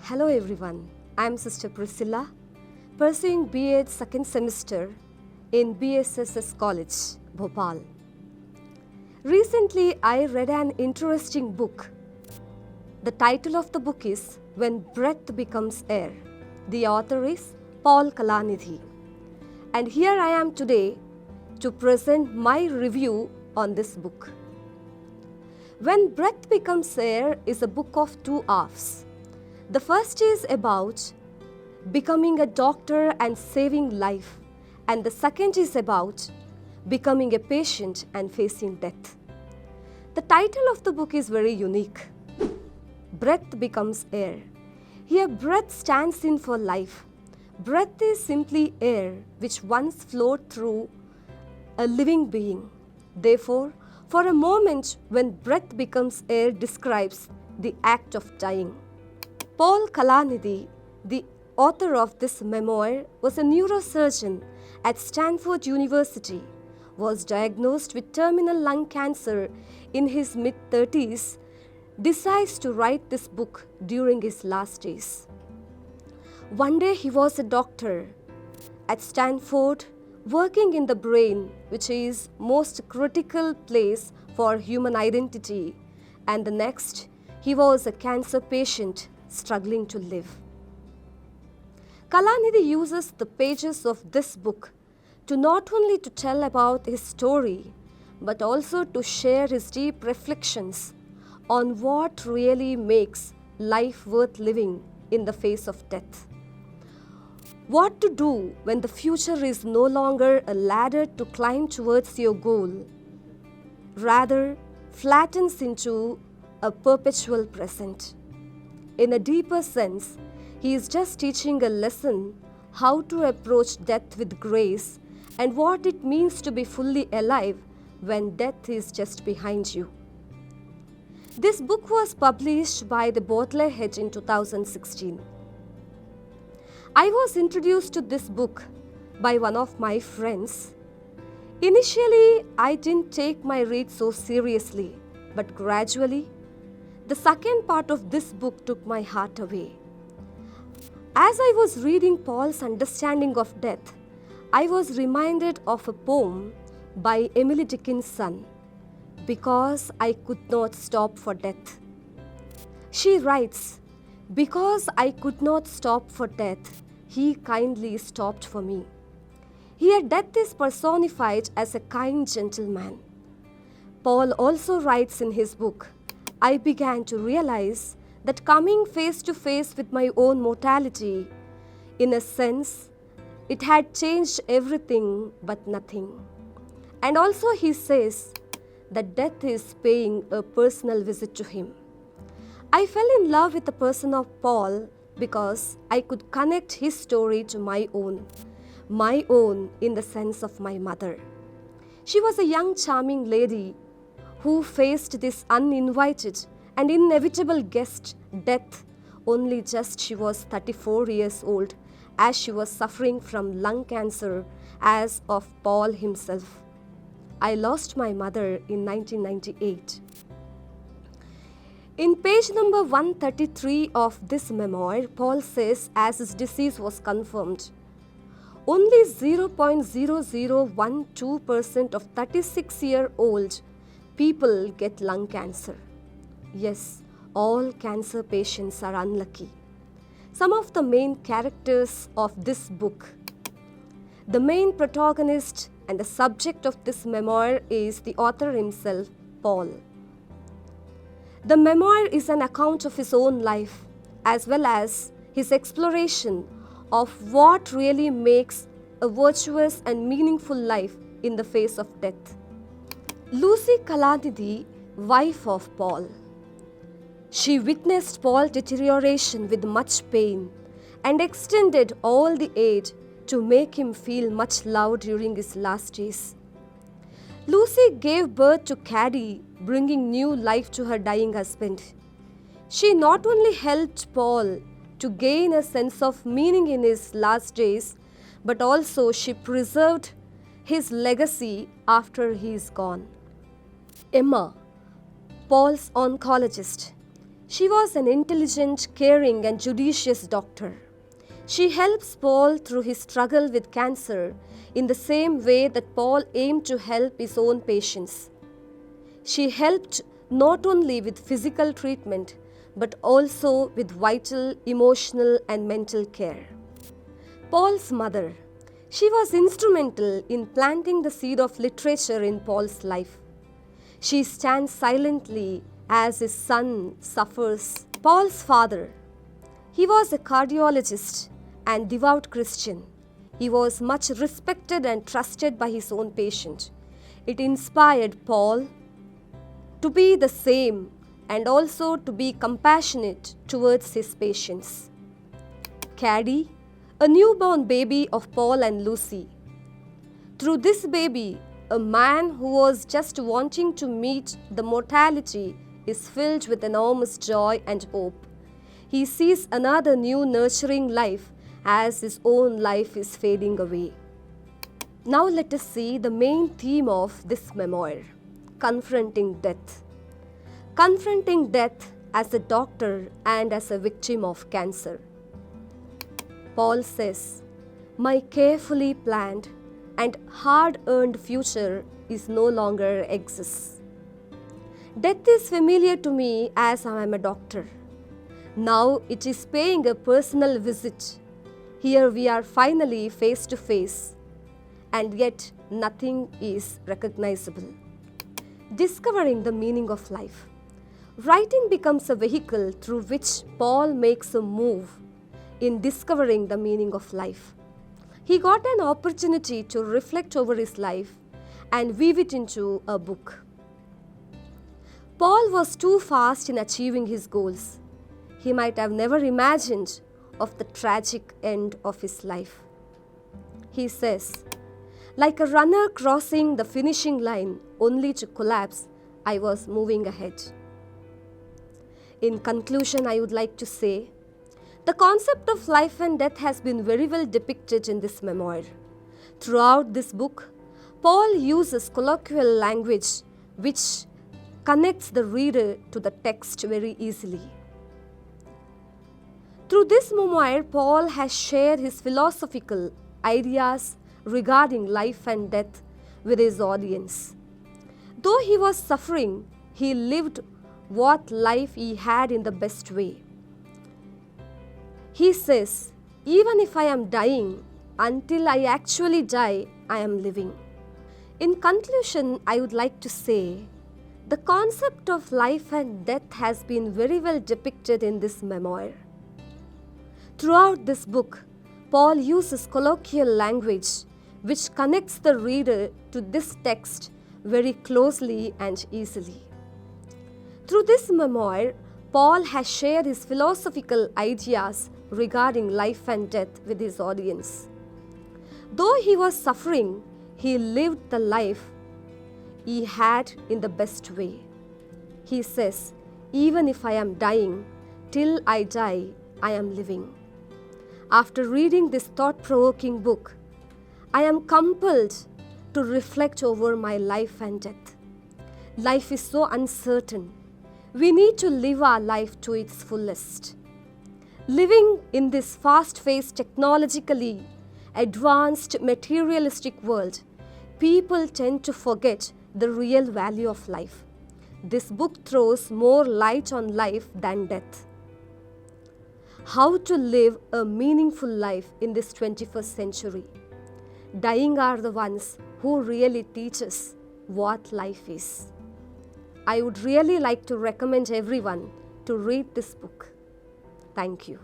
Hello everyone, I am Sister Priscilla, pursuing B.Ed second semester in BSSS College, Bhopal. Recently, I read an interesting book. The title of the book is When Breath Becomes Air. The author is Paul Kalanithi. And here I am today to present my review on this book. When Breath Becomes Air is a book of two halves. The first is about becoming a doctor and saving life, and the second is about becoming a patient and facing death. The title of the book is very unique. Breath becomes air. Here, breath stands in for life. Breath is simply air which once flowed through a living being. Therefore, for a moment, when breath becomes air describes the act of dying. Paul Kalanithi, the author of this memoir, was a neurosurgeon at Stanford University, was diagnosed with terminal lung cancer in his mid-30s, decides to write this book during his last days. One day he was a doctor at Stanford working in the brain, which is most critical place for human identity, and the next he was a cancer patient struggling to live. Kalanithi uses the pages of this book to not only to tell about his story, but also to share his deep reflections on what really makes life worth living in the face of death. What to do when the future is no longer a ladder to climb towards your goal, rather flattens into a perpetual present. In a deeper sense, he is just teaching a lesson how to approach death with grace and what it means to be fully alive when death is just behind you. This book was published by the Bottle Hedge in 2016. I was introduced to this book by one of my friends. Initially, I didn't take my read so seriously, but gradually, the second part of this book took my heart away. As I was reading Paul's understanding of death, I was reminded of a poem by Emily Dickinson, Because I Could Not Stop for Death. She writes, "Because I could not stop for death, he kindly stopped for me." Here, death is personified as a kind gentleman. Paul also writes in his book, I began to realize that coming face to face with my own mortality, in a sense, it had changed everything but nothing. And also he says that death is paying a personal visit to him. I fell in love with the person of Paul because I could connect his story to my own in the sense of my mother. She was a young, charming lady who faced this uninvited and inevitable guest, death, only just she was 34 years old, as she was suffering from lung cancer as of Paul himself. I lost my mother in 1998. In page number 133 of this memoir, Paul says as his disease was confirmed, only 0.0012% of 36-year-old people get lung cancer. Yes, all cancer patients are unlucky. Some of the main characters of this book. The main protagonist and the subject of this memoir is the author himself, Paul. The memoir is an account of his own life as well as his exploration of what really makes a virtuous and meaningful life in the face of death. Lucy Kalanithi, wife of Paul. She witnessed Paul's deterioration with much pain and extended all the aid to make him feel much loved during his last days. Lucy gave birth to Caddy, bringing new life to her dying husband. She not only helped Paul to gain a sense of meaning in his last days, but also she preserved his legacy after he is gone. Emma, Paul's oncologist. She was an intelligent, caring, and judicious doctor. She helps Paul through his struggle with cancer in the same way that Paul aimed to help his own patients. She helped not only with physical treatment but also with vital, emotional, and mental care. Paul's mother. She was instrumental in planting the seed of literature in Paul's life. She stands silently as his son suffers. Paul's father. He was a cardiologist and devout Christian. He was much respected and trusted by his own patient. It inspired Paul to be the same and also to be compassionate towards his patients. Caddy, a newborn baby of Paul and Lucy. Through this baby, a man who was just wanting to meet the mortality is filled with enormous joy and hope. He sees another new nurturing life as his own life is fading away. Now let us see the main theme of this memoir, confronting death. Confronting death as a doctor and as a victim of cancer. Paul says, "My carefully planned and hard-earned future is no longer exists. Death is familiar to me as I am a doctor. Now it is paying a personal visit. Here we are finally face to face, and yet nothing is recognizable." Discovering the meaning of life. Writing becomes a vehicle through which Paul makes a move in discovering the meaning of life. He got an opportunity to reflect over his life and weave it into a book. Paul was too fast in achieving his goals. He might have never imagined of the tragic end of his life. He says, "Like a runner crossing the finishing line only to collapse, I was moving ahead." In conclusion, I would like to say, the concept of life and death has been very well depicted in this memoir. Throughout this book, Paul uses colloquial language which connects the reader to the text very easily. Through this memoir, Paul has shared his philosophical ideas regarding life and death with his audience. Though he was suffering, he lived what life he had in the best way. He says, "Even if I am dying, until I actually die, I am living." In conclusion, I would like to say, the concept of life and death has been very well depicted in this memoir. Throughout this book, Paul uses colloquial language which connects the reader to this text very closely and easily. Through this memoir, Paul has shared his philosophical ideas regarding life and death with his audience. Though he was suffering, he lived the life he had in the best way. He says, "Even if I am dying, till I die, I am living." After reading this thought-provoking book, I am compelled to reflect over my life and death. Life is so uncertain. We need to live our life to its fullest. Living in this fast-paced, technologically advanced, materialistic world, people tend to forget the real value of life. This book throws more light on life than death. How to live a meaningful life in this 21st century. Dying are the ones who really teach us what life is. I would really like to recommend everyone to read this book. Thank you.